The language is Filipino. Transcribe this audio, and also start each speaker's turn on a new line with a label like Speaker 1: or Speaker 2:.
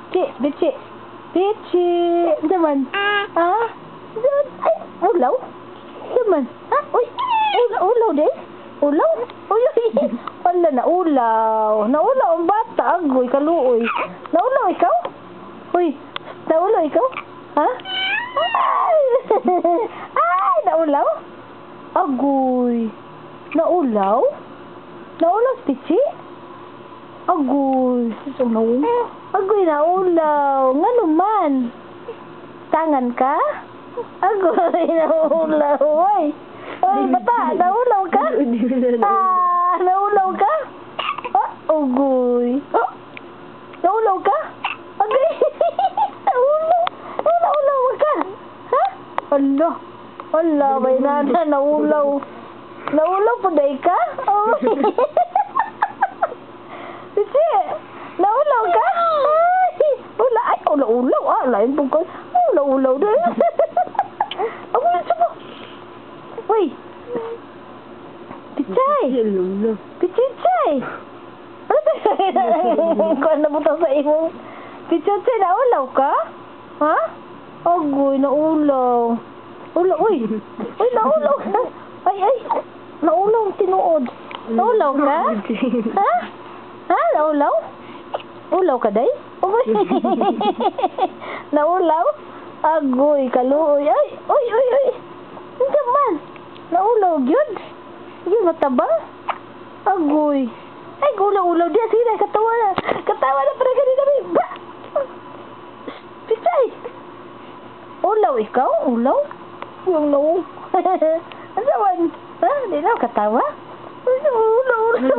Speaker 1: Pici. Pici. Zaman. Ha? Zaman. Ay, ulaw. Zaman. Ha? Uy. Ulaw din. Ulaw. Uy. Wala na ulaw. Naulaw ang bata. Agoy, kaluoy. Naulaw ikaw? Uy. Naulaw ikaw? Ha? Ay. Ay, naulaw? Agoy. Naulaw? Naulaw, Pici? Agoy. Agoy, naulaw. Nga naman. Tangan ka? Agoy, naulaw. Oy. Oy, bata, naulaw ka? Naulaw ka? Agoy. Naulaw ka? Agoy. Naulaw. Naulaw ka? Ha? Ala. Ala, may nana, naulaw. Naulaw po day ka? Pici, naulaw ka? Ay, wala. Ay, ulaw. Lain po ka. Ulaw din. Ako na siya po. Uy. Pichay. Pichay. Ano ba? Kung ano butang sa imo? Pichay, naulaw ka? Ha? Agoy, naulaw. Uy, naulaw ka? Ay, naulaw, tinuod. Naulaw ka? Ha? Ha? Naulaw? Ulaw ka, day? Naulaw? Agoy, kaluoy. Ay, uy. Hindi man. Naulaw, yun. Yun, matabang. Agoy. Ay, ulaw diya. Sige na, katawa na. Katawa na, para ganun namin. Ba? Pichay. Ulaw, ikaw? Ulaw? Yung no. Ano naman? Ha? Di na, katawa? Ulaw.